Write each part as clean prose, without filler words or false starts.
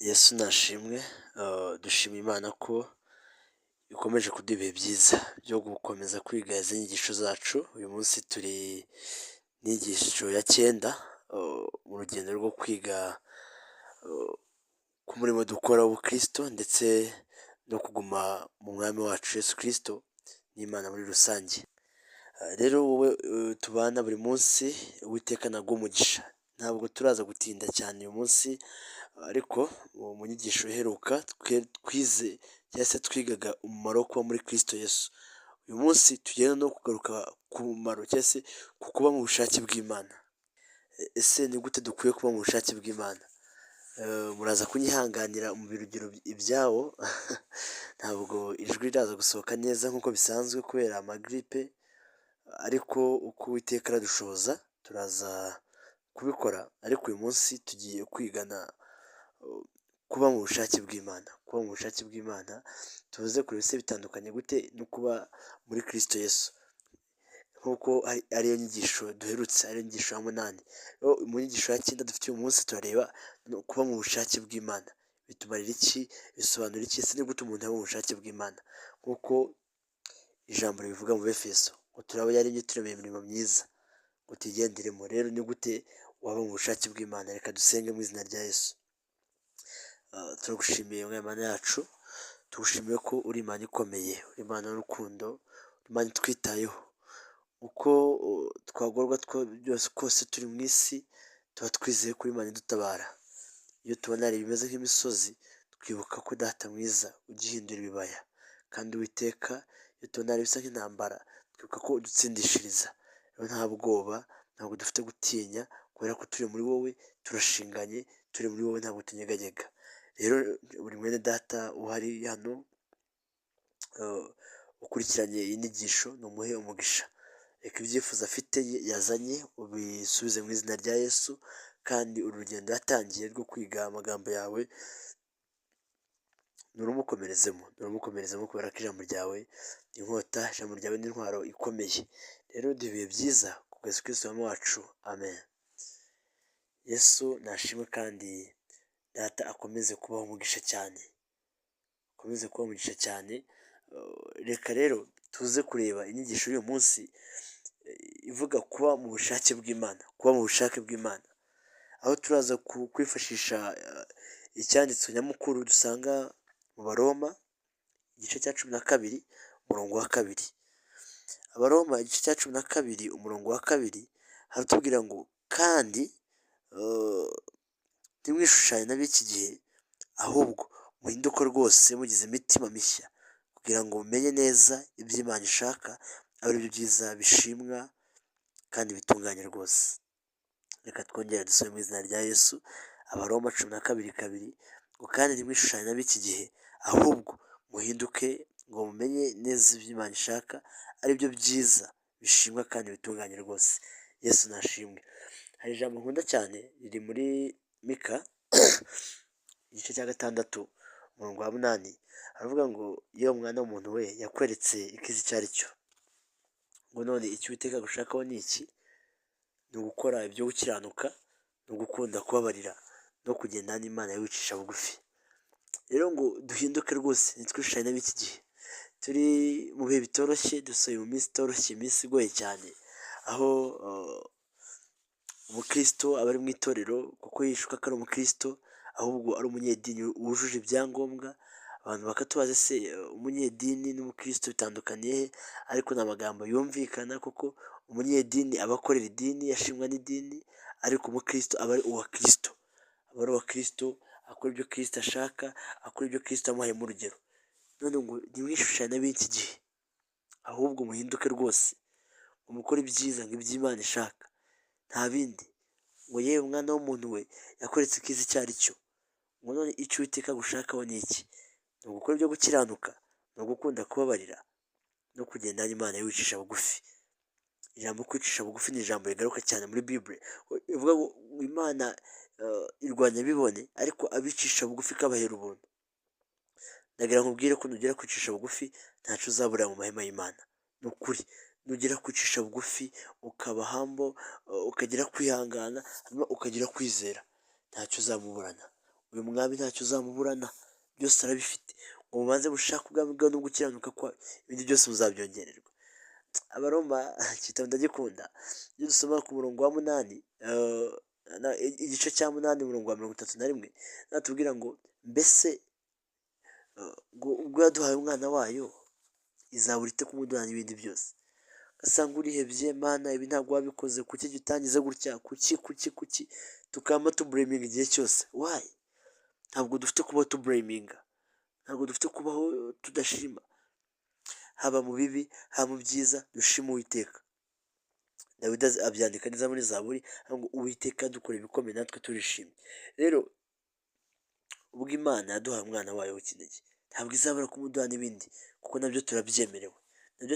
Yesu nashimwe, dushima Imana ko ikomeje kuduha ibihe byiza byo gukomeza kwiga izi nyigisho zacu. Uyu munsi turi n'inyigisho ya 9 mu rugendo rwo kwiga ku murimo dukora w'ubukristo ndetse no kuguma mu mwami wacu Yesu Kristo n'Imana muri rusange. Rero wowe tubana buri munsi, Uwiteka naguhe umugisha. Ntabwo turaza gutinda cyane uyu munsi, ariko mu nyigisho iheruka twize cyangwa se twigaga umumaro wo kuba muri Kristo Yesu. Uyu munsi tugenda no kugaruka ku mumaro cyangwa se ku kuba mu bushake bw'Imana. Ese ni gute dukwiye kuba mu bushake bw'Imana? Muraza kunyihanganira mu birugero ibyawo ntabwo ijwi riraza gusohoka neza nk'uko bisanzwe kubera amagiripe, ariko uko Uwiteka aradushoboza turaza kubikora. Ariko uyu munsi tugiye kwigana kuba mu bushake bw'Imana. Kuba mu bushake bw'Imana tuvuze kure bise bitandukanye gute no kuba muri Kristo Yesu, nk'uko ariyo nyigisho duherutse, ariyo nyigisho ya 8. Mu nyigisho ya 9 dufite uyu munsi turareba kuba mu bushake bw'Imana bitumarira iki, bisobanura iki, ese ni gute umuntu aba mu bushake bw'Imana nk'uko ijambo ribivuga mu Befeso ngo turaba yaremye turemeye imirimo myiza ngo tuyigenderemo. Rero ni gute waba mu bushake bw'Imana? Reka dusenge mu izina rya Yesu. Turagushimiye Imana yacu, tugushimiye ko uri Imana ikomeye, uri Imana y'urukundo, uri Imana itwitayeho. Uko twagorwa byose kose turi mu isi, tuba twizeye ko Imana idutabara. Iyo tubona hari ibimeze nk'imisozi, twibuka ko Data mwiza ugihindura ibibaya, kandi Uwiteka iyo tubona hari ibisa nk'intambara, twibuka ko udutsindishiriza. Rero nta bwoba, ntabwo dufite gutinya, kubera ko turi muri wowe turashinganye, turi muri wowe ntabwo tunyeganyega. Rero buri mwene Data uhari hano ukurikiranye iyi nyigisho, numuhe umugisha. Reka ibyifuzo afite yazanye ubisubize mu izina rya Yesu, kandi uru rugendo yatangiye rwo kwiga amagambo yawe nurumukomerezemo kubera ko ijambo ryawe ni inkota, ijambo ryawe ni intwaro ikomeye. Rero duhe ibihe byiza ku Yesu Kristo Umwami wacu, amen. Yesu nashimwe kandi Data akomeze kubaho umugisha cyane, reka rero tuze kureba inyigisho y'uyu munsi ivuga kuba mu bushake bw'Imana, aho turaza kwifashisha icyanditswe nyamukuru dusanga mu Baroma igice cya 12 umurongo wa 2. Abaroma igice cya 12 umurongo wa 2 haratubwira ngo kandi ntimwishushanye n'ab'iki gihe, ahubwo muhinduke rwose mugize imitima mishya, kugira ngo mumenye neza ibyo Imana ishaka, ari byo byiza bishimwa kandi bitunganye rwose. Reka twongere dusome mu izina rya Yesu. Abaroma 12:2 ngo kandi ntimwishushanye n'ab'iki gihe, ahubwo muhinduke ngo mumenye neza ibyo Imana ishaka, ari byo byiza bishimwa kandi bitunganye rwose. Yesu nashimwe. Hari ijambo nkunda cyane riri muri Mika igice cya 6 umurongo wa 8, aravuga ngo iyo mwana w'umuntu we yakweretse ikizi icyo ari cyo, ngo none icyo Uwiteka agushakaho ni iki? Ni ugukora ibyo gukiranuka, ni ugukunda kubabarira no kugendana n'Imana wicisha bugufi. Rero ngo duhinduke rwose, ntitwishushanye n'ab'iki gihe. Turi mu bihe bitoroshye, dusohoye mu minsi itoroshye, iminsi igoye cyane, aho umukristo aba ari mu itorero kuko yishuka ko ari umukristo, ahubwo ari umunyedini wujuje ibyangombwa. Abantu bakatubaza se umunyedini n'umukristo bitandukaniye he? Ariko ni amagambo yumvikana, kuko umunyedini aba akorera idini, yashimwa n'idini, ariko umukristo aba ari uwa Kristo, akora ibyo Kristo ashaka, akora ibyo Kristo yamuhayemo urugero. None ngo ntimwishushanye n'ab'iki gihe, ahubwo muhinduke rwose ngo mukore ibyiza nk'ibyo Imana ishaka, nta bindi. Ngo yewe mwana w'umuntu we yakweretse ikizi icyo ari cyo, ngo none icyo Uwiteka agushakaho ni iki? Ni ugukora ibyo gukiranuka, ni ugukunda kubabarira no kugendana n'Imana wicisha bugufi. Ijambo kwicisha bugufi ni ijambo rigaruka cyane muri Bible, ivuga ngo Imana irwanya abibone, ariko abicisha bugufi ikabahera ubuntu. Ndagira nkubwire ko nugera kwicisha bugufi ntacyo uzabura mu mahema y'Imana. Ni ukuri, nugera kwicisha bugufi ukaba humble, ukagira kwihangana, ukagira kwizera, ntacyo uzamuburana. uyu mwami ntacyo uzamuburana, byose arabifite. Ngo mubanze mushake ubwami bwawe no gukiranuka kwawe, ibindi byose muzabyongererwa. Abaroma igitabo ndagikunda, iyo dusoma ku murongo wa munani, igice cya munani umurongo wa 31, natubwira ngo mbese ngo ubwo yaduhaye umwana wayo izabura ite kumuduha n'ibindi byose. Ugasanga urihebye, Mana ibi ntabwo wabikoze, kuki gitangize gutya, kuki tukaba tubureminga igihe cyose. Why? Ntabwo dufite kubaho tubureminga, ntabwo dufite kubaho tudashima, haba mu bibi haba mu byiza dushima Uwiteka. Dawidi abyandika neza muri Zaburi ngo Uwiteka dukora ibikomeye natwe turishimye. Rero ubwo Imana yaduhaye umwana wayo w'ikinege, ntabwo izabura kumuduha n'ibindi, kuko nabyo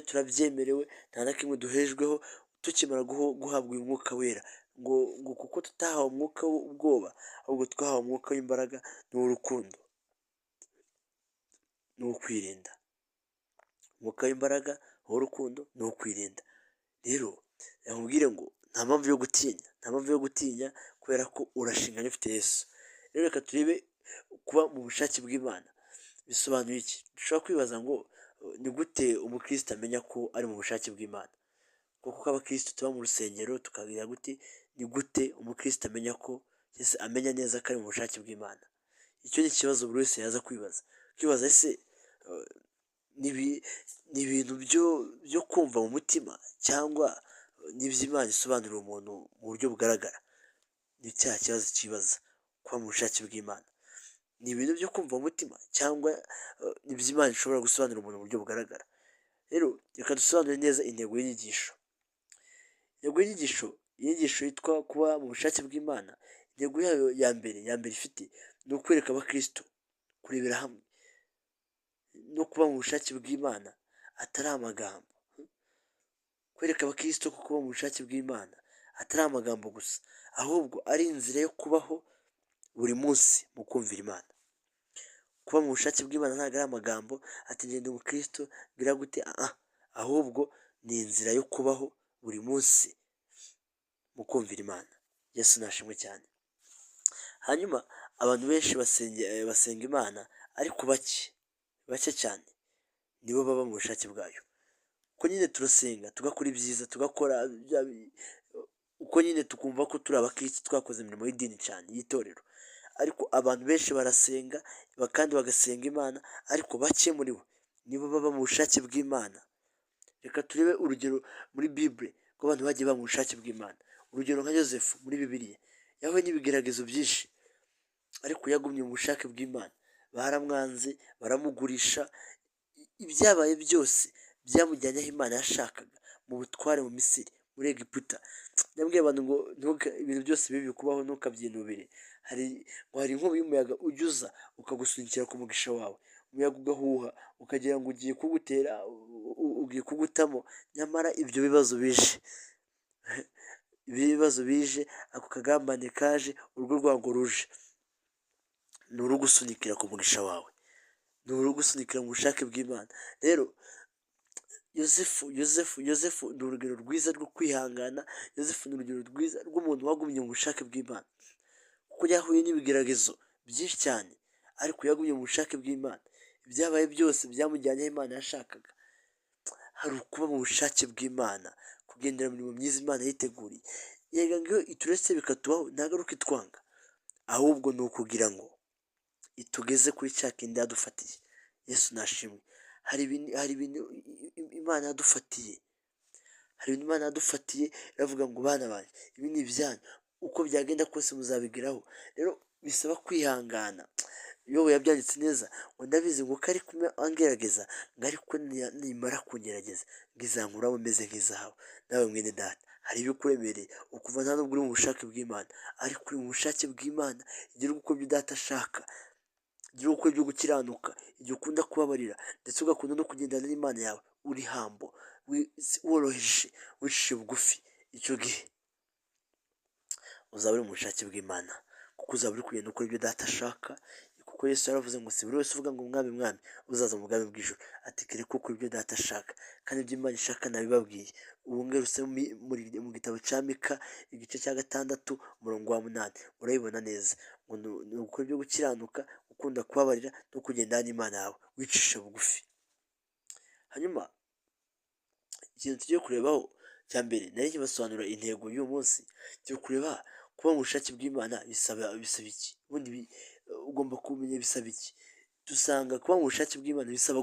turabyemerewe, nta na kimwe duhejweho tukimara guhabwa uyu mwuka wera, ngo kuko tutahawe umwuka w'ubwoba, ahubwo twahawe umwuka w'imbaraga n'uw'urukundo n'uwo umwuka w'imbaraga w'urukundo n'uwo Rero yamubwire ngo nta mpamvu yo gutinya, kubera ko urashinganye ufite Yesu. Rero reka turebe kuba mu bushake bw'Imana bisobanuye iki. Dushobora kwibaza ngo ni gute umukristo amenya ko ari mu bushake bw'Imana? Kuko abakristo tuba mu rusengero tukagira gute, ni gute umukristo amenya neza ko ari mu bushake bw'Imana? Icyo ni ikibazo buri wese yaza kwibaza ese ni ibintu byo kumva mu mutima, cyangwa n'iby'Imana isobanurira umuntu mu buryo bugaragara? Ni cya kibazo kibaza kuba mu bushake bw'Imana. Ni ibintu byo kumva mu mutima, cyangwa n'iby'Imana ishobora gusobanurira umuntu mu buryo bugaragara? Rero reka dusobanure neza intego y'inyigisho. Inyigisho yitwa kuba mu bushake bw'Imana, intego yayo ya mbere ifite ni ukwereka abakristo kurebera hamwe no kuba mu bushake bw'Imana atari amagambo. Kwereka abakristo ko kuba mu bushake bw'Imana atari amagambo gusa, ahubwo ari inzira yo kubaho buri munsi mu kumvira Imana. Kuba mu bushake bw'Imana ntabwo ari amagambo ati ngende umukristo ngira gute, ahubwo ni inzira yo kubaho buri munsi mu kumvira Imana. Yesu nashimwe cyane. Hanyuma abantu benshi basenga Imana, ariko bake cyane nibo baba mu bushake bwayo. Uko nyine turasenga tugakora ibyiza, tugakora uko nyine tukumva ko turi abakristo twakoze imirimo y'idini cyane y'itorero, ariko abantu benshi barasenga kandi bagasenga Imana, ariko bake muri bo nibo baba mu bushake bw'Imana. Reka turebe urugero muri Bible rw'abantu bagiye baba mu bushake bw'Imana. Urugero nka Yosefu muri Bibiliya yahuye n'ibigeragezo byinshi, ariko yagumye mu bushake bw'Imana. Baramwanze, baramugurisha, ibyabaye byose byamujyanye aho Imana yashakaga, mu butware mu Misiri, muri Egiputa. Nabwiye abantu ngo ibintu byose bibi bikubaho ntukabyinubire. Hari inkubi y'umuyaga ujya ukagusunikira ku mugisha wawe, umuyaga ugahuha ukagira ngo ugiye kugutera, ugiye kugutamo, nyamara ibyo bibazo bije, ako kagambane kaje, urwo rwango ruje, ni urugusunikira ku mugisha wawe, ni urugusunikira mu bushake bw'Imana. Rero Yosefu ni urugero rwiza rwo kwihangana. Yosefu ni urugero rwiza rw'umuntu wagumye mu bushake bw'Imana, kuko yahuye n'ibigeragezo byinshi cyane, ariko yagumye mu bushake bw'Imana. Ibyabaye byose byamujyanye aho Imana yashakaga. Hari ukuba mu bushake bw'Imana, kugendera mu mirimo myiza Imana yiteguriye. Yega ngo iyo ituretse bikatubaho ntabwo ari uko itwanga, ahubwo ni ukugira ngo itugeze kuri cya kindi yadufatiye. Yesu nashimwe. Hari ibintu Imana yadufatiye, iravuga ngo bana banjye ibi ni ibyanyu, uko byagenda kose muzabigeraho. Rero bisaba kwihangana. Yobu yabyanditse neza ngo ndabizi ngo ko ari kumwe angerageza, ngo ariko nimara kungerageza ngo izankuraho umeze nk'izahabu. Nawe mwene data, hari ibikuremereye ukumva nta nubwo uri mu bushake bw'Imana, ariko uri mu bushake bw'Imana. Igira uko ibyo data ashaka, igira uko ibyo gukiranuka, igihe ukunda kubabarira, ndetse ugakunda no kugendana n'Imana yawe uri hambo, woroheje, wicishije bugufi. Icyo gihe uzaba uri mu bushake bw'Imana, kuko uzaba uri kugenda ukora ibyo data ashaka, kuko kuko Yesu yaravuze ngo si buri wese uvuga ngo mwami mwami uzaza mu bwami bw'ijuru, ati kereka ukora ibyo data ashaka, kandi ibyo Imana ishaka nabibabwiye. Ubu ngarutse mu gitabo cya Mika igice cya 6 umurongo wa 8 urabibona neza ngo ni ugukora ibyo gukiranuka, gukunda kubabarira no kugendana n'Imana yawe wicisha bugufi. Hanyuma ikintu tugiye kurebaho cya mbere, nari nkibasobanura intego y'uyu munsi, tugiye kureba kuba mu bushake bw'Imana bisaba iki. Ubundi ugomba kumenya bisaba iki. Dusanga kuba mu bushake bw'Imana bisaba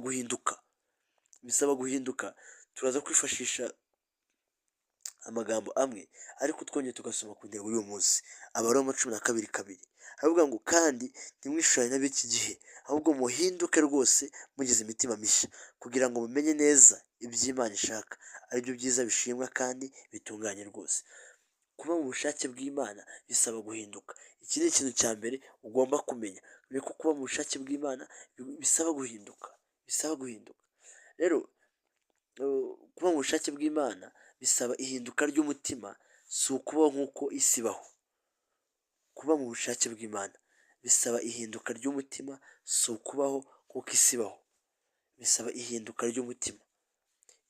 guhinduka. Turaza kwifashisha amagambo amwe ariko twongeye tugasoma ku ntego y'uyu munsi. Abaroma 12:2 haravuga ngo kandi ntimwishushanye n'ab'iki gihe, ahubwo muhinduke rwose mugize imitima mishya, kugira ngo mumenye neza iby'Imana ishaka, aribyo byiza bishimwa kandi bitunganye rwose. Kuba mu bushake bw'Imana bisaba guhinduka. Iki ni ikintu cya mbere ugomba kumenya, ni ko kuba mu bushake bw'Imana bisaba guhinduka. Rero kuba mu bushake bw'Imana bisaba ihinduka ry'umutima, si ukubaho nk'uko isi ibaho. Kuba mu bushake bw'Imana bisaba ihinduka ry'umutima, si ukubaho nk'uko isi ibaho. Bisaba ihinduka ry'umutima.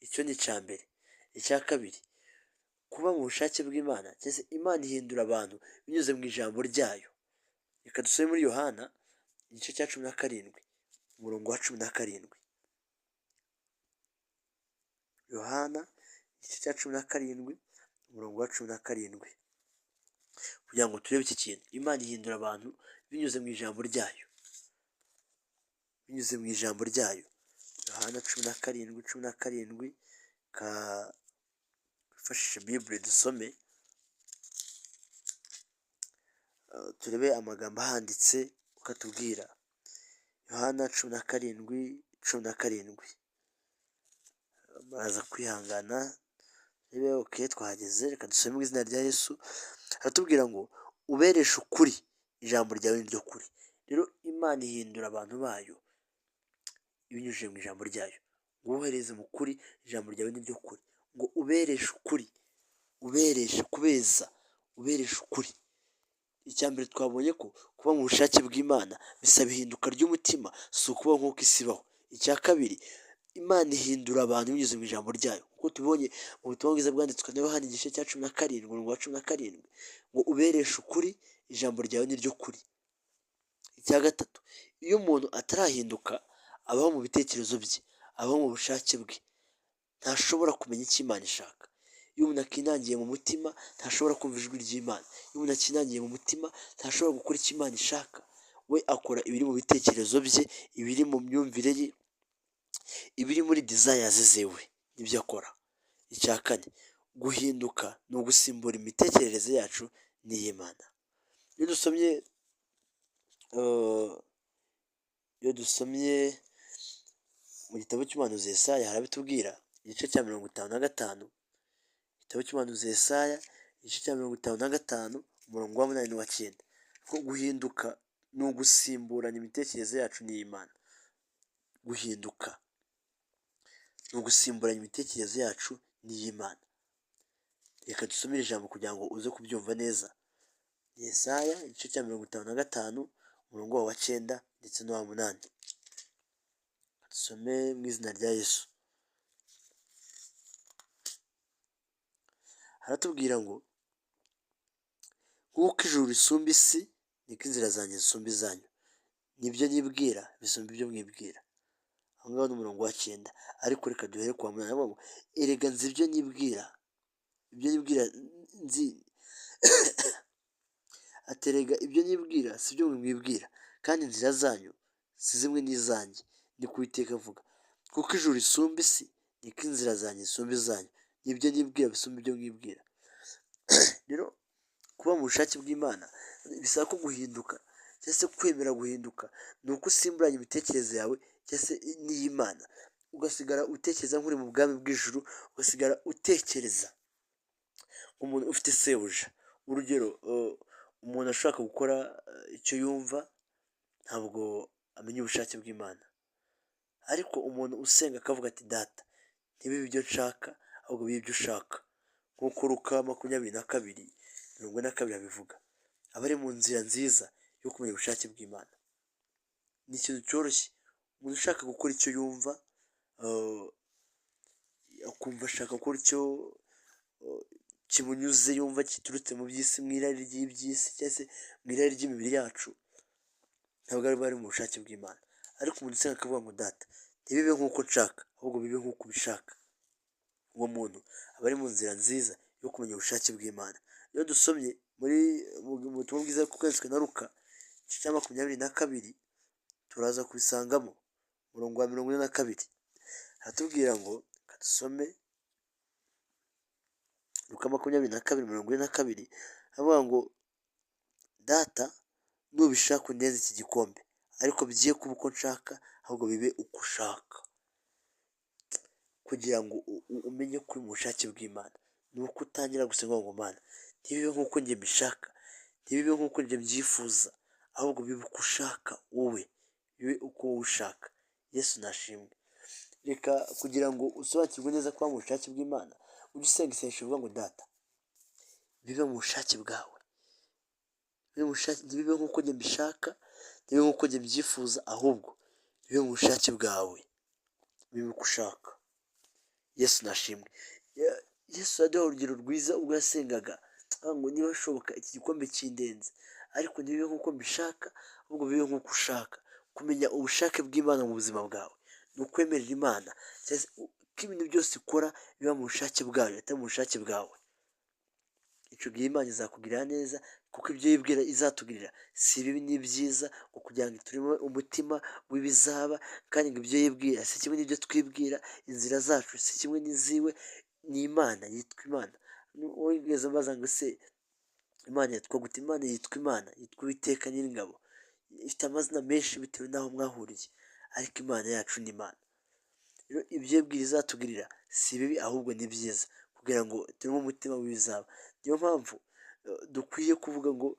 Icyo ni icya mbere. Icya kabiri, kuba mu bushake bw'Imana, Imana ihindura abantu binyuze mu ijambo ryayo. Reka dusome muri Yohana igice cya 17 umurongo wa 17. Yohana igice cya 17 umurongo wa 17, kugira ngo turebe iki kintu. Imana ihindura abantu binyuze mu ijambo ryayo. Yohana 17:17, twifashishe Bible dusome, turebe amagambo ahanditse ukatubwira. Yohana 17:17, muraza kwihangana rebe. Twahageze, reka dusome mu izina rya Yesu. Aratubwira ngo ubereshe ukuri, ijambo ryawe ni ryo kuri. Rero Imana ihindura abantu bayo ibinyujije mu ijambo ryayo, ngo wohereze mu kuri, ijambo ryawe ni ryo kuri. Ngo ubereshe ukuri, ubereshe ukuri. Icya mbere twabonye ko kuba mu bushake bw'Imana bisaba ihinduka ry'umutima, si ukubaho nk'uko isi ibaho. Icya kabiri, Imana ihindura abantu binyuze mu ijambo ryayo, kuko tubonye mu butumwa bwiza bwanditswe na Yohana igice cya 17 umurongo wa 17, ngo ubereshe ukuri, ijambo ryawe ni ryo kuri. Icya gatatu, iyo umuntu atarahinduka abaho mu bitekerezo bye, abaho mu bushake bwe, ntashobora kumenya icyo Imana ishaka. Iyo umuntu akinangiye mu mutima ntashobora kumva ijwi ry'Imana. Iyo umuntu akinangiye mu mutima ntashobora gukora icyo Imana ishaka. We akora ibiri mu bitekerezo bye, ibiri mu myumvire ye, ibiri muri desires zewe, nibyo akora. Icya kane, guhinduka ni ugusimbura imitekerereze yacu n'iy'Imana. Iyo dusomye mu gitabo cy'umuhanuzi Yesaya harabitubwira, igice cya 55. Igitabo cy'umuhanuzi Yesaya igice cya 55 umurongo wa 8 n'uwa 9, ko guhinduka ni ugusimburana imitekerereze yacu n'iy'Imana. Guhinduka ni ugusimburanya imitekerereze yacu n'iy'Imana. Reka dusomere ijambo kugira ngo uze kubyumva neza. Yesaya igice cya 55 umurongo wa 9 ndetse n'uwa 8. Dusome mu izina rya Yesu. Haratubwira ngo nk'uko ijuru risumba isi, niko inzira zanjye zisumba izanyu, nibyo nibwira bisumba ibyo mwibwira. Aho ngaho ni umurongo wa 9. Ariko reka duhere ku wa 8, ngo erega nzi ibyo nibwira nzi aterega ibyo nibwira si byo mwibwira, kandi inzira zanyu si zimwe n'izanjye, ni ku Uwiteka avuga. Kuko ijuru risumba isi, niko inzira zanjye zisumba izanyu, nibyo nibwira bisumba ibyo mwibwira. Rero kuba mu bushake bw'Imana bisaba ko guhinduka, cyangwa se kwemera guhinduka, ni uko usimburanya imitekerereze yawe cyangwa se n'iy'Imana, ugasigara utekereza nk'uri mu bwami bw'ijuru, ugasigara utekereza nk'umuntu ufite sebuja. Urugero, umuntu ashaka gukora icyo yumva ntabwo amenya ubushake bw'Imana. Ariko umuntu usenga akavuga ati data ntibibe ibyo nshaka ahubwo bibe ibyo ushaka, nk'uko Luka 22:42 abivuga. Aba ari mu nzira nziza yo kumenya ubushake bw'Imana. ni ikintu cyoroshye. Umuntu ushaka gukora icyo yumva, akumva ashaka gukora icyo kimunyuze, yumva giturutse mu by'isi, mu irari ry'iby'isi cyangwa se mu irari ry'imibiri yacu, ntabwo ari bari mu bushake bw'Imana. Ariko umuntu usenga akavuga ngo data ntibibe nk'uko nshaka, ahubwo bibe nk'uko ubishaka, uwo muntu aba ari mu nzira nziza yo kumenya ubushake bw'Imana. Iyo dusomye mu butumwa bwiza bwanditswe na Luka igice cya 22 turaza kubisangamo umurongo wa 42, haratubwira ngo dusome Luka 22:42, havuga ngo data nubishaka uneze iki gikombe, ariko bigiye kuba uko nshaka ahubwo bibe uko ushaka. Kugira ngo umenye ko uri mu bushake bw'Imana, ni uko utangira gusenga ngo Mana ntibibe nk'uko njye mbishaka, ntibibe nk'uko njye mbyifuza, ahubwo bibe uko ushaka wowe, bibe uko wowe ushaka. Yesu nashimwe. Reka kugira ngo usobanukirwe neza kuba mu bushake bw'Imana, ujye usenga isengesho uvuga ngo data bibe mu bushake bwawe, ntibibe nk'uko njye mbishaka, ntibibe nk'uko njye mbyifuza, ahubwo bibe mu bushake bwawe, bibe uko ushaka. Yesu nashimwe. Yesu yaduha urugero rwiza ubwo yasengaga ngo niba bishoboka iki gikombe kindenze, ariko ntibibe nk'uko mbishaka, ahubwo bibe nk'uko ushaka. Kumenya ubushake bw'Imana mu buzima bwawe ni ukwemerera Imana ko ibintu byose ikora biba mu bushake bwayo, atari mu bushake bwawe. Icyo gihe Imana izakugirira neza, kuko ibyo yibwira izatugirira si ibibi ni byiza, ngo kugira ngo tureme umutima w'ibizaba, kandi ngo ibyo yibwira si kimwe n'ibyo twibwira, inzira zacu si kimwe n'iziwe. Ni Imana, yitwa Imana. Wigeze mbaza ngo ese Imana yitwa gute? Imana yitwa Imana, yitwa Uwiteka Nyiringabo. Ifite amazina menshi bitewe n'aho mwahuriye, ariko Imana yacu ni Imana. Rero ibyo yibwira izatugirira si bibi ahubwo ni byiza, kugira ngo tureme umutima w'ibizaba. Niyo mpamvu dukwiye kuvuga ngo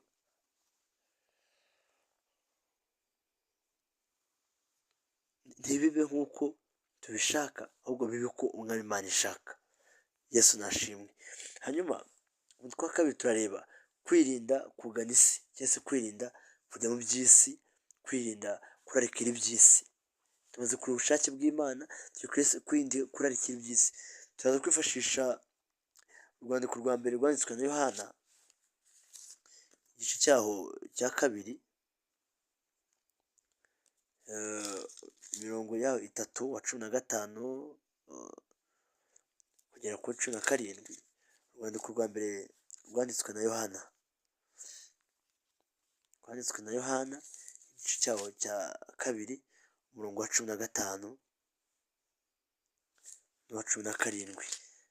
ntibibe nk'uko tubishaka, ahubwo bibe uko umwami Imana ishaka. Yesu nashimwe. Hanyuma umutwe wa kabiri turareba kwirinda kugana isi, cyangwa se kwirinda kujya mu by'isi, kwirinda kurarikira iby'isi. Tumaze kureba ubushake bw'Imana, kwirinda kurarikira iby'isi. Turaza kwifashisha urwandiko rwa mbere rwanditswe na Yohana igice cyaho cya 2, imirongo yaho 3 wa 15 kugera kuri 17. Urwandiko rwa mbere rwanditswe na Yohana igice cyaho cya 2 umurongo wa 15 n'uwa 17.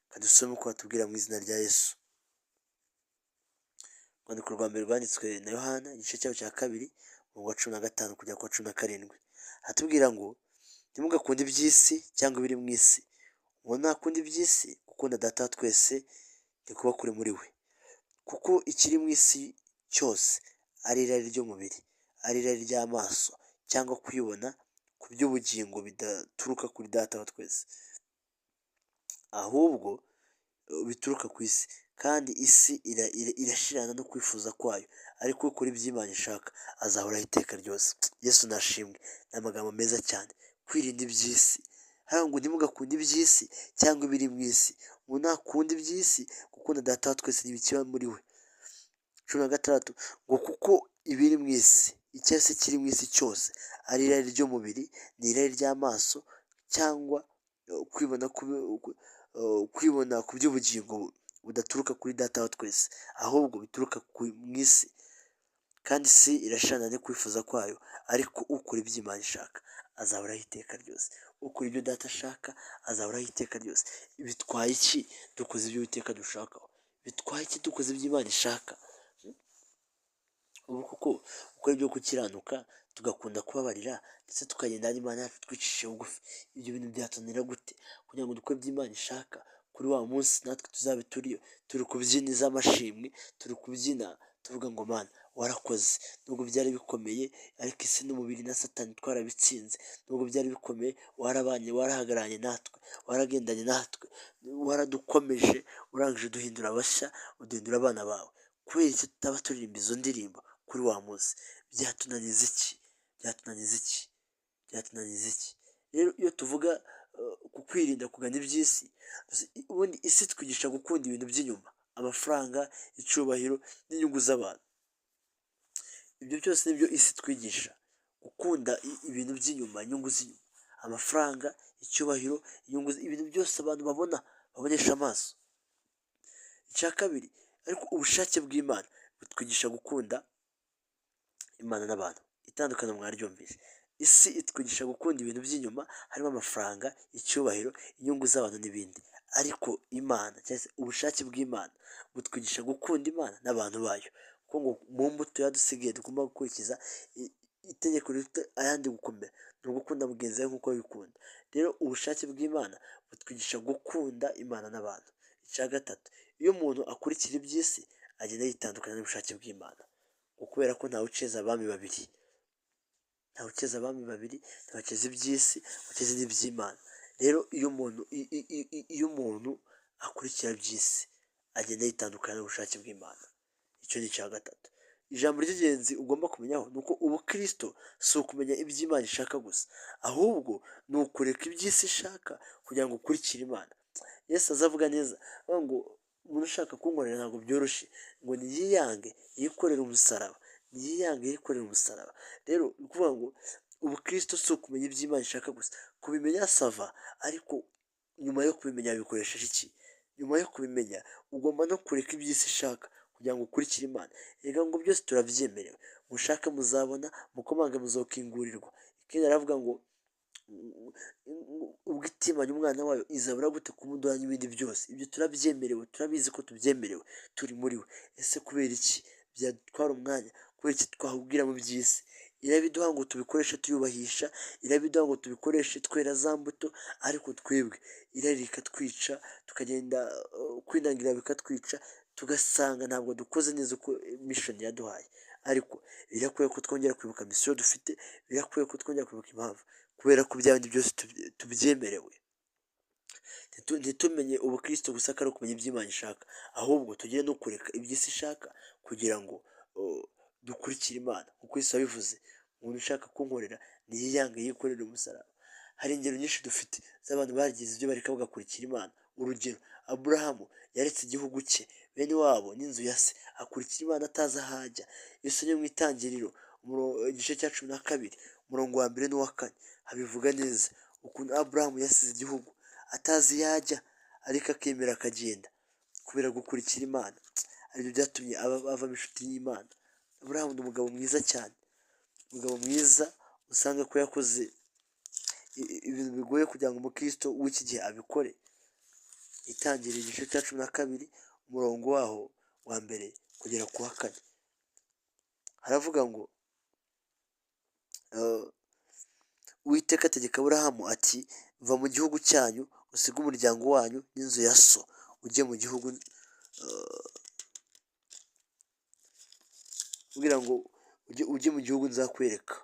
Kadusome uko batubwira mu izina rya Yesu. Urwandiko rwa mbere rwanditswe na Yohana igice cyaho cya 2 umurongo wa 15 kugera ku wa 17, hatubwira ngo ntimugakunde iby'isi cyangwa ibiri mu isi. Umuntu nakunda iby'isi, gukunda Data wa twese ntikuba kuri muri we. Kuko ikiri mu isi cyose ari irari ry'umubiri, ari irari ry'amaso, cyangwa kwibona ku by'ubugingo bidaturuka kuri Data wa twese, ahubwo bituruka ku isi. Kandi isi irashirana no kwifuza kwayo, ariko ukora ibyo Imana ishaka azahoraho iteka ryose. Yesu nashimwe. Ni amagambo meza cyane. Kwirinda iby'isi, hano ngo ntimugakunde iby'isi cyangwa ibiri mu isi. Umuntu nakunda iby'isi, gukunda Data wa twese ntibikiba muri we. 16 ngo kuko ibiri mu isi, icyo se kiri mu isi cyose ari irari ry'umubiri, ni irari ry'amaso, cyangwa kwibona ku by'ubugingo budaturuka kuri Data wa twese, ahubwo bituruka mu isi. Kandi isi irashana no kwifuza kwayo, ariko ukora ibyo Imana ishaka azahoraho iteka ryose. Ukora ibyo Data ashaka azahoraho iteka ryose. Bitwaye iki dukoze ibyo Uwiteka dushakaho? Bitwaye iki dukoze ibyo Imana ishaka? Ubu kuko gukora ibyo gukiranuka, tugakunda kubabarira, ndetse tukagenda n'Imana yacu twicishije bugufi, ibyo bintu byatunanira gute? Kugira ngo dukore ibyo Imana ishaka, kuri wa munsi natwe tuzabe turi kubyina iz'amashimwe, turi kubyina tuvuga ngo Mana warakoze. Nubwo byari bikomeye, ariko isi n'umubiri na Satani twarabitsinze. Nubwo byari bikomeye, warabanye, warahagararanye natwe, waragendanye natwe, waradukomeje, urangije uduhindura abashya, uduhindura abana bawe. Kubera iki tutaba turirimba izo ndirimbo kuri wa munsi? Byatunaniza iki? byatunaniza iki? Rero iyo tuvuga ku kwirinda kugana iby'isi, ubundi isi twigisha gukunda ibintu by'inyuma, amafaranga, icyubahiro n'inyungu z'abantu. Ibyo byose nibyo isi twigisha, gukunda ibintu by'inyuma, inyungu z'inyuma, amafaranga, icyubahiro, ibintu byose abantu babona, babonesha amaso. Icya kabiri, ariko ubushake bw'Imana butwigisha gukunda Imana n'abantu. Itandukaniro mwaryumvise. Isi itwigisha gukunda ibintu by'inyuma, harimo amafaranga, icyubahiro, inyungu z'abantu n'ibindi. Ariko Imana cyangwa se ubushake bw'Imana butwigisha gukunda Imana n'abantu bayo. Kuko ngo mu mbuto yadusigaye tugomba gukurikiza itegeko rifite ayandi gukomera, ni ugukunda mugenzi wawe nk'uko wikunda. Rero ubushake bw'Imana butwigisha gukunda Imana n'abantu. Icya gatatu, iyo umuntu akurikira iby'isi agenda yitandukanya n'ubushake bw'Imana, kubera ko ntawe ukeza abami babiri, ntawe ukeza iby'isi, ukeza n'iby'Imana. Rero iyo umuntu akurikira iby'isi agenda yitandukanya n'ubushake bw'Imana. Icyo ni icya gatatu. Ijambo ry'ingenzi ugomba kumenyaho ni uko ubukristo si ukumenya ibyo Imana ishaka gusa, ahubwo ni ukureka iby'isi ishaka kugira ngo ukurikire Imana. Yesu azavuga neza ngo umuntu ushaka kunkorera ntabwo byoroshye, ngo niyiyange yikorere umusaraba, Rero ni ukuvuga ngo ubukristo si ukumenya ibyo Imana ishaka gusa, kubimenya sava, ariko nyuma yo kubimenya bikoresheje iki? Nyuma yo kubimenya ugomba no kureka iby'isi ishaka kugira ngo ukurikire Imana. Erega ngo byose turabyemerewe, mushake muzabona, mukomange muzokingurirwa. Ikindi aravuga ngo ubwo itimanye umwana wayo izabura gute kumuduha n'ibindi byose. Ibyo turabyemerewe, turabizi ko tubyemerewe turi muri we. Ese kubera iki byadutwara umwanya? Kubera iki twahubwira mu by'isi? Irabiduha ngo tubikoreshe tuyubahisha, irabiduha ngo tubikoreshe twera za mbuto, ariko twebwe irari rikatwica, tukagenda kwinangira bikatwica, tugasanga ntabwo dukoze neza uko mission yaduhaye. Ariko birakwiye ko twongera kwibuka misiyo dufite, birakwiye ko twongera kwibuka impamvu, kubera ko bya bindi byose tubyemerewe. Ntitumenye ubukristo gusa ko ari ukumenya ibyo Imana ishaka, ahubwo tugire no kureka iby'isi ishaka kugira ngo dukurikire Imana. Kuko Yesu yabivuze, umuntu ushaka kunkorera niyiyange yikorere umusaraba. Hari ingero nyinshi dufite z'abantu bagize ibyo bareka bagakurikira Imana. Urugero, Aburahamu yaretse igihugu cye, bene wabo n'inzu ya se, akurikira Imana atazi aho ajya. Yesu ni mu Itangiriro igice cya 12 umurongo wa 1 n'uwa 4 habivuga neza ukuntu Aburahamu yasize igihugu atazi iyo ajya, ariko akemera akagenda kubera gukurikira Imana. Aribyo byatumye avamo inshuti y'Imana. Aburahamu ni umugabo mwiza cyane, umugabo mwiza usanga ko yakoze ibintu bigoye kugira ngo umukristo w'iki gihe abikore. Itangiriro igice cya 12 umurongo waho wa 1 kugera ku wa 4 haravuga ngo Uwiteka ategeka Aburahamu ati, va mu gihugu cyanyu, usige umuryango wanyu n'inzu ya so, ujye mu gihugu kugira ngo ujye mu gihugu nzakwereka.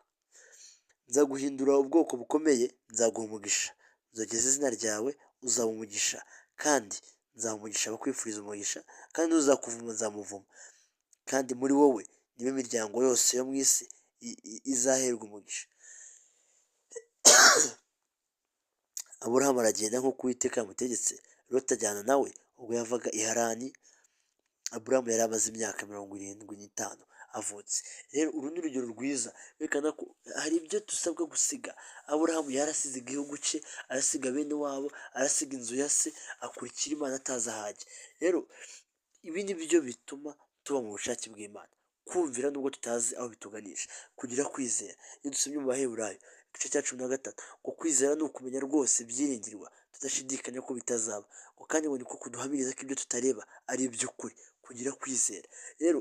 Nzaguhindura ubwoko bukomeye, nzaguha umugisha, nzogeza izina ryawe, uzaba umugisha, kandi nzaha umugisha abakwifuriza umugisha, kandi uzakuvuma nzamuvuma, kandi muri wowe niba imiryango yose yo mu isi izaherwa umugisha. Aburahamu aragenda nk'uko Uwiteka yamutegetse, Loti ajyana nawe. Ubwo yavaga i Harani, Aburahamu yari amaze imyaka 75 avutse. Rero uru ni urugero rwiza rwerekana ko hari ibyo dusabwa gusiga. Aburahamu yarasize igihugu cye, arasiga bene wabo, arasiga inzu ya se, akurikira Imana atazi aho ajya. Rero ibi ni byo bituma tuba mu bushake bw'Imana, kumvira nubwo tutazi aho bituganisha, kugira kwizera. Iyo dusomye mu Baheburayo igice cya 13 ngo kwizera ni ukumenya rwose ibyiringirwa, tudashidikanya ko bitazaba, ngo kandi ngo niko kuduhamiriza ko ibyo tutareba ari iby'ukuri, kugira kwizera. Rero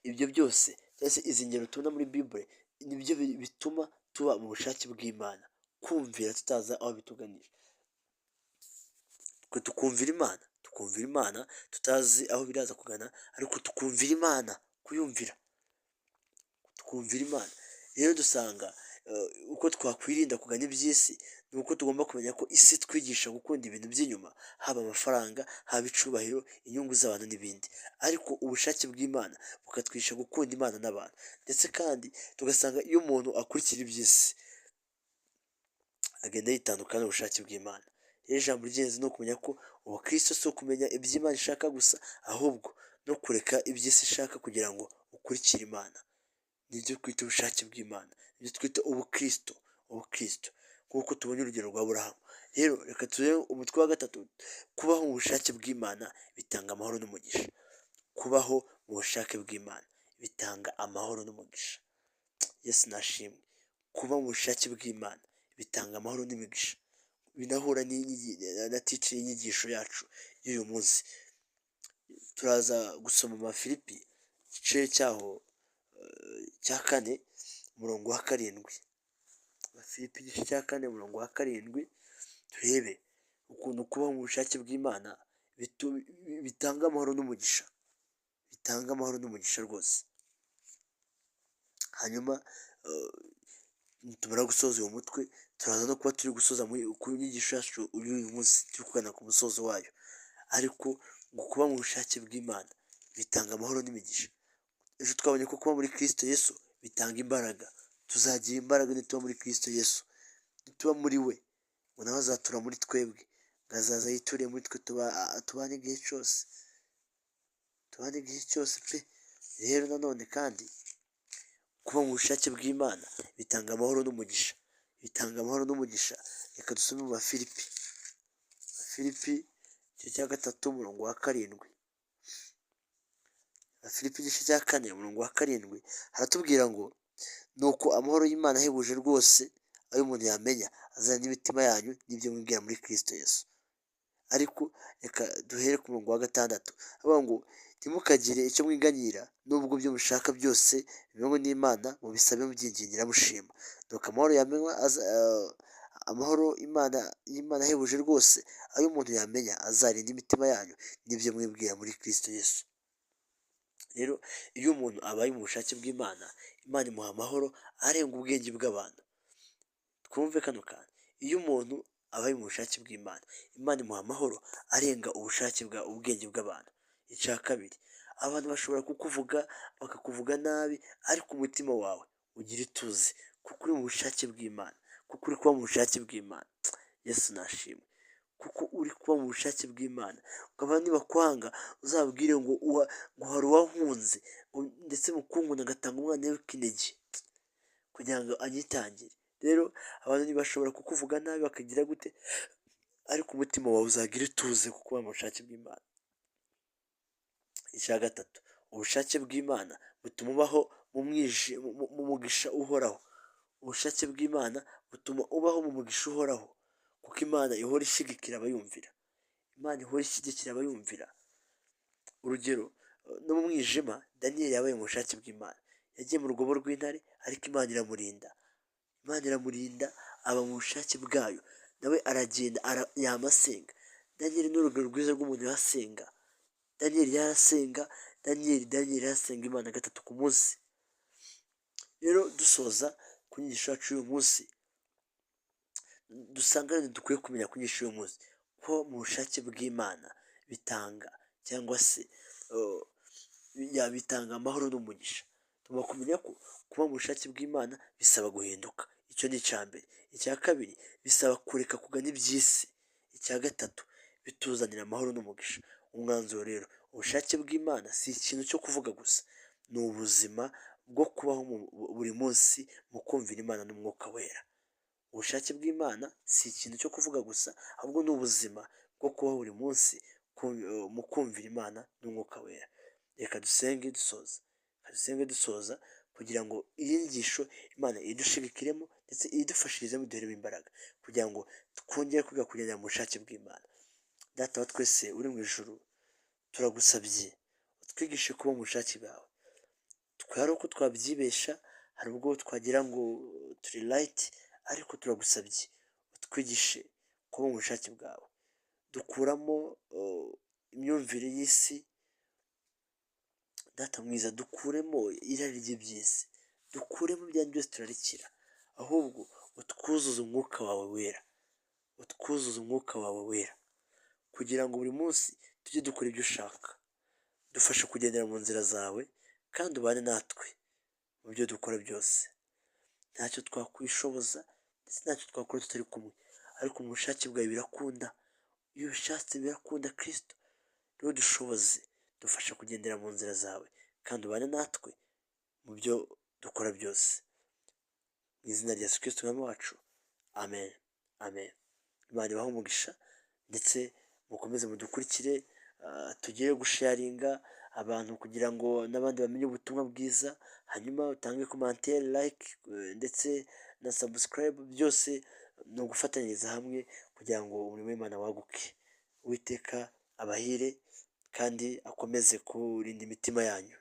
ibyo byose cyangwa se izi ngero tubona muri Bible nibyo bituma tuba mu bushake bw'Imana, kumvira tutazi aho bituganisha. Tukumvira Imana tutazi aho biraza kugana, ariko tukumvira Imana, kuyumvira, tukumvira Imana. Rero dusanga uko twakwirinda kugana iby'isi, ni uko tugomba kumenya ko isi twigisha gukunda ibintu by'inyuma, haba amafaranga, haba icubahiro, inyungu z'abantu n'ibindi, ariko ubushake bw'Imana bukatwigisha gukunda Imana n'abantu, ndetse kandi tugasanga iyo umuntu akurikira iby'isi agenda yitandukanya n'ubushake bw'Imana. Rero ijambo ry'ingenzi ni ukumenya ko ubukristo si ukumenya ibyo Imana ishaka gusa, ahubwo no kureka iby'isi ishaka kugira ngo ukurikire Imana. Nibyo twita ubushake bw'Imana, nibyo twita ubukristo. Nk'uko tubonye urugero rwa Aburahamu. Rero reka turebe umutwe wa gatatu, kubaho mu bushake bw'Imana bitanga amahoro n'umugisha. Kubaho mu bushake bw'Imana bitanga amahoro n'umugisha. Yesu nashimwe. Kuba mu bushake bw'Imana bitanga amahoro n'imigisha. Binahura na titire y'inyigisho yacu y'uyu munsi. Turaza gusoma Amafilipi igice cyaho cya 4 umurongo wa 7. Amafilipi igice cya 4 umurongo wa 7, turebe ukuntu kubaho mu bushake bw'Imana bitanga amahoro n'umugisha. Bitanga amahoro n'umugisha rwose. Hanyuma nitumara gusoza uyu mutwe, turaza no kuba turi gusoza ku nyigisho yacu uyu munsi, turi kugana ku musozo wayo. Ariko ngo kuba mu bushake bw'Imana bitanga amahoro n'imigisha. Ejo twabonye ko kuba muri Kristo Yesu bitanga imbaraga. Tuzagira imbaraga nituba muri Kristo Yesu. Nituba muri we, ngo nawe azatura muri twebwe. Ngo azaza yituriye muri twe, tubane igihe cyose. Tubane igihe cyose pe. Rero nanone kandi kuba mu bushake bw'Imana bitanga amahoro n'umugisha. Bitanga amahoro n'umugisha. Reka dusome mu Bafilipi. Bafilipi igice cya 3 umurongo wa 7. Bafilipi igice cya 4 umurongo wa 7 haratubwira ngo nuko amahoro y'Imana ahebuje rwose ayo umuntu yamenya azanye imitima yanyu n'ibyo mwibwira muri Kristo Yesu. Ariko reka duhere ku murongo wa 6 avuga ngo ntimukagire icyo mwiganyira, nubwo byo mushaka byose bimenywe n'Imana, mubisabe mubyingingira mushima. Nuko amahoro y'Imana ahebuje rwose ayo umuntu yamenya azarinda imitima yanyu n'ibyo mwibwira muri Kristo Yesu. Rero iyo umuntu abaye mu bushake bw'Imana, Imana imuha amahoro arenga ubwenge bw'abantu. Twumve kano kantu. Iyo umuntu abaye mu bushake bw'Imana, Imana imuha amahoro arenga ubwenge bw'abantu. Icya kabiri, abantu bashobora kukuvuga, bakakuvuga nabi, ariko umutima wawe ugira ituze, kuko uri mu bushake bw'Imana, kuko uri kuba mu bushake bw'Imana. Yesu nashimwe. Kuko uri kuba mu bushake bw'Imana. Ngo abantu nibakwanga uzabwire ngo hari uwankunze, ndetse mukunguna agatanga umwana we w'ikinege kugira ngo anyitangire. Rero abantu ntibashobora kukuvuga nabi, bakagira gute, ariko umutima wawe uzagira ituze kuko uba mu bushake bw'Imana. Icya gatatu, ubushake bw'Imana butuma ubaho mu mugisha uhoraho. Ubushake bw'Imana butuma ubaho mu mugisha uhoraho, kuko Imana ihora ishyigikira abayumvira. Imana ihora ishyigikira abayumvira. Urugero, no mu mwijima Daniyeli yabaye mu bushake bw'Imana. Yagiye mu rwobo rw'intare, ariko Imana iramurinda. Imana iramurinda, aba mu bushake bwayo. Nawe aragenda yamasenga. Daniyeli ni urugero rwiza rw'umuntu yasenga. Daniyeli yarasenga. Daniyeli yarasenga Imana 3 ku munsi. Rero dusoza ku nyigisho yacu y'uyu munsi, dusanga dukwiye kumenya ku nyigisho y'uyu munsi ko mu bushake bw'Imana bitanga, cyangwa se bitanga amahoro n'umugisha. Tugomba kumenya ko kuba mu bushake bw'Imana bisaba guhinduka. Icyo ni icya mbere. Icya kabiri, bisaba kureka kugana iby'isi. Icya gatatu, bituzanira amahoro n'umugisha. Umwanzuro rero, ubushake bw'Imana si ikintu cyo kuvuga gusa, ni ubuzima bwo kubaho buri munsi mu kumvira Imana n'Umwuka Wera. Ubushake bw'Imana si ikintu cyo kuvuga gusa, ahubwo ni ubuzima bwo kubaho buri munsi mu kumvira Imana n'Umwuka Wera. Reka dusenge dusoza kugira ngo iyi nyigisho Imana idushigikiremo, ndetse idufashirizemo, iduheremo imbaraga kugira ngo twongere kwiga kugendera mu bushake bw'Imana. Data wa twese uri mu ijuru, turagusabye utwigishe kuba mu bushake bwawe. Twari uko twabyibesha, hari ubwo twagira ngo turi right, ariko turagusabye utwigishe kuba mu bushake bwawe. Dukuramo imyumvire y'isi, Data mwiza, dukuremo irari ry'iby'isi, dukuremo ibyanyu byose turarikira, ahubwo utwuzuze umwuka wawe wera, utwuzuze umwuka wawe wera, kugira ngo buri munsi tujye dukora ibyo ushaka. Dufashe kugendera mu nzira zawe kandi ubane natwe mu byo dukora byose. Ntacyo twakwishoboza ndetse ntacyo twakora tutari kumwe, ariko mu bushake bwawe birakunda. Iyo ubishatse birakunda Kristo. Rero dushoboze, dufashe kugendera mu nzira zawe kandi ubane natwe mu byo dukora byose. Mu izina rya Yesu Kristo umwami wacu, amen, amen. Imana ibahe umugisha ndetse mukomeze mudukurikire, tugire gusharinga abantu kugira ngo n'abandi bamenye ubutumwa bwiza, hanyuma utange komantere, like ndetse na subscribe. Byose ni ugufatanyiriza hamwe kugira ngo umurimo w'Imana waguke. Uwiteka abahire kandi akomeze kurinda imitima yanyu.